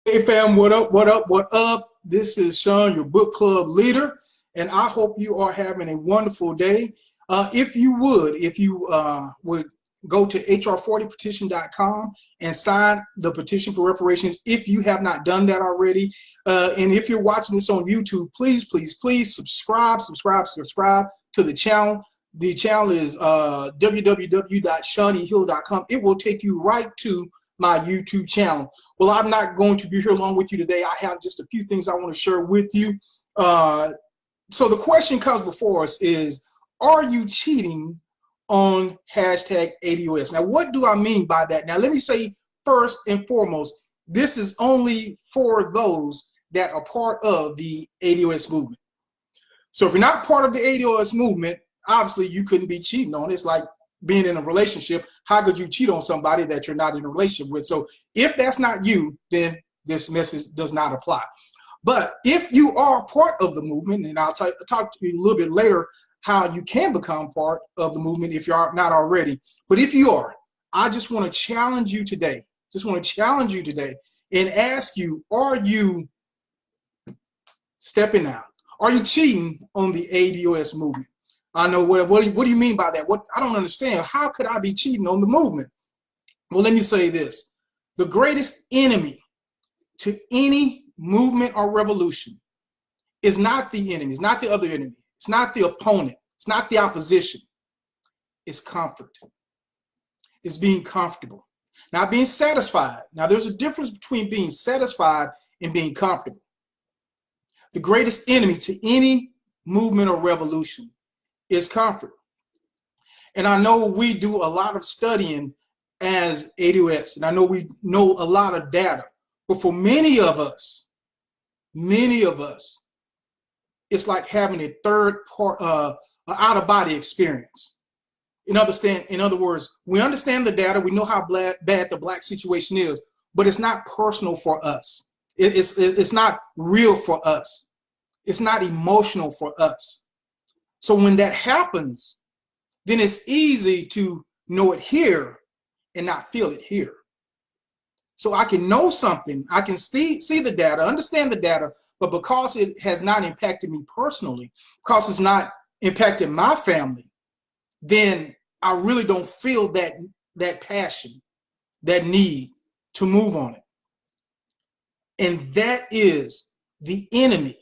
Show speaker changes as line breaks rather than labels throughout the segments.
Hey fam, what up, what up, what up? This is Sean, your book club leader, and I hope you are having a wonderful day. If you would go to hr40petition.com and sign the petition for reparations if you have not done that already. And if you're watching this on YouTube, please, please, please subscribe to the channel. The channel is www.shawneehill.com. It will take you right to my YouTube channel. Well, I'm not going to be here long with you today. I have just a few things I want to share with you. So the question comes before us is, are you cheating on hashtag ADOS? Now, what do I mean by that? Now, let me say first and foremost, this is only for those that are part of the ADOS movement. So if you're not part of the ADOS movement, obviously you couldn't be cheating on it. It's like being in a relationship. How could you cheat on somebody that you're not in a relationship with? So if that's not you, then this message does not apply. But if you are part of the movement, and I'll talk to you a little bit later how you can become part of the movement if you're not already. But if you are, I just want to challenge you today. And ask you, are you stepping out? Are you cheating on the ADOS movement? I know, what do you mean by that? I don't understand. How could I be cheating on the movement? Well, let me say this. The greatest enemy to any movement or revolution is not the enemy. It's not the other enemy. It's not the opponent. It's not the opposition. It's comfort. It's being comfortable. Not being satisfied. Now, there's a difference between being satisfied and being comfortable. The greatest enemy to any movement or revolution is comfort. And I know we do a lot of studying as ADOS, and I know we know a lot of data, but for many of us, it's like having a third part, out-of-body experience. In other words, we understand the data, we know how bad the black situation is, but it's not personal for us. It's not real for us. It's not emotional for us. So when that happens, then it's easy to know it here and not feel it here. So I can know something, I can see the data, understand the data, but because it has not impacted me personally, because it's not impacted my family, then I really don't feel that passion, that need to move on it. And that is the enemy.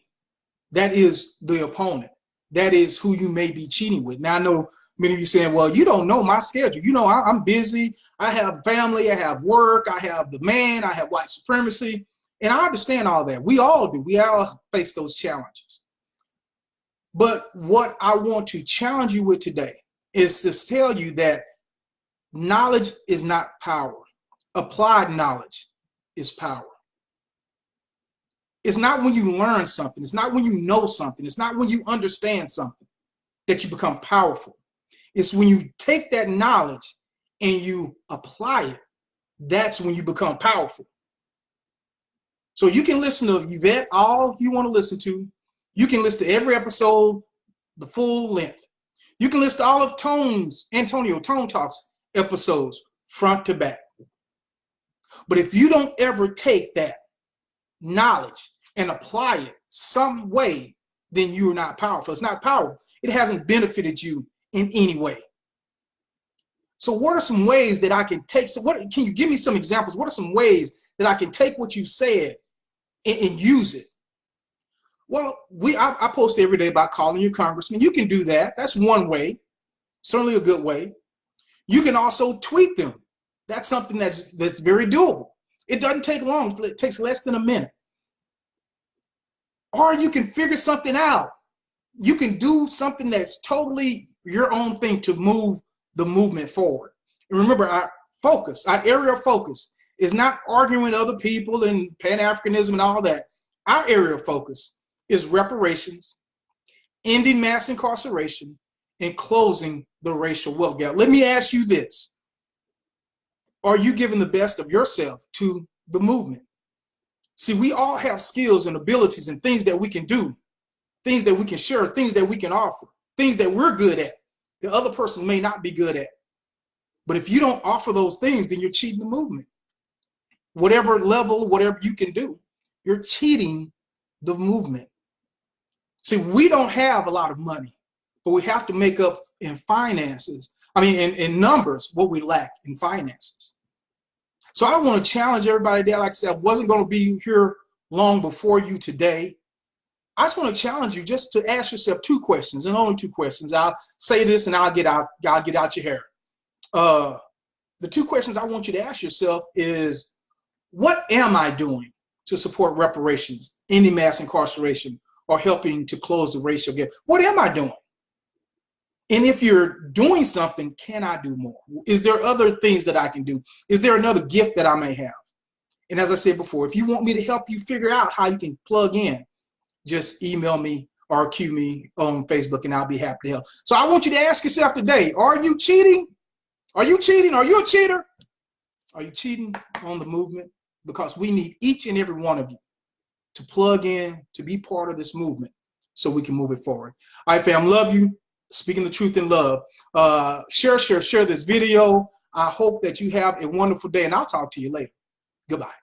That is the opponent. That is who you may be cheating with. Now, I know many of you saying, well, you don't know my schedule. You know, I'm busy. I have family. I have work. I have the man. I have white supremacy. And I understand all that. We all do. We all face those challenges. But what I want to challenge you with today is to tell you that knowledge is not power. Applied knowledge is power. It's not when you learn something. It's not when you know something. It's not when you understand something that you become powerful. It's when you take that knowledge and you apply it. That's when you become powerful. So you can listen to Yvette all you want to listen to. You can listen to every episode, the full length. You can listen to all of Antonio Tone Talks episodes front to back. But if you don't ever take that knowledge and apply it some way, then you're not powerful. It's not powerful. It hasn't benefited you in any way. So what are some ways that I can take, can you give me some examples? What are some ways that I can take what you said and use it? Well, I post every day about calling your congressman. You can do that. That's one way, certainly a good way. You can also tweet them. That's something that's very doable. It doesn't take long. It takes less than a minute. Or you can figure something out. You can do something that's totally your own thing to move the movement forward. And remember, our area of focus is not arguing with other people and Pan-Africanism and all that. Our area of focus is reparations, ending mass incarceration, and closing the racial wealth gap. Let me ask you this. Are you giving the best of yourself to the movement? See, we all have skills and abilities and things that we can do, things that we can share, things that we can offer, things that we're good at, the other person may not be good at. But if you don't offer those things, then you're cheating the movement. whatever level, whatever you can do, you're cheating the movement. See, we don't have a lot of money, but we have to make up in finances. I mean, in numbers, what we lack in finances. So I want to challenge everybody there. Like I said, I wasn't going to be here long before you today. I just want to challenge you just to ask yourself 2 questions, and only 2 questions. I'll say this and I'll get out your hair. The 2 questions I want you to ask yourself is, what am I doing to support reparations, ending mass incarceration, or helping to close the racial gap? What am I doing? And if you're doing something, can I do more? Is there other things that I can do? Is there another gift that I may have? And as I said before, if you want me to help you figure out how you can plug in, just email me or cue me on Facebook and I'll be happy to help. So I want you to ask yourself today, are you cheating? Are you cheating? Are you a cheater? Are you cheating on the movement? Because we need each and every one of you to plug in, to be part of this movement so we can move it forward. All right, fam, love you. Speaking the truth in love. Share this video. I hope that you have a wonderful day, and I'll talk to you later. Goodbye.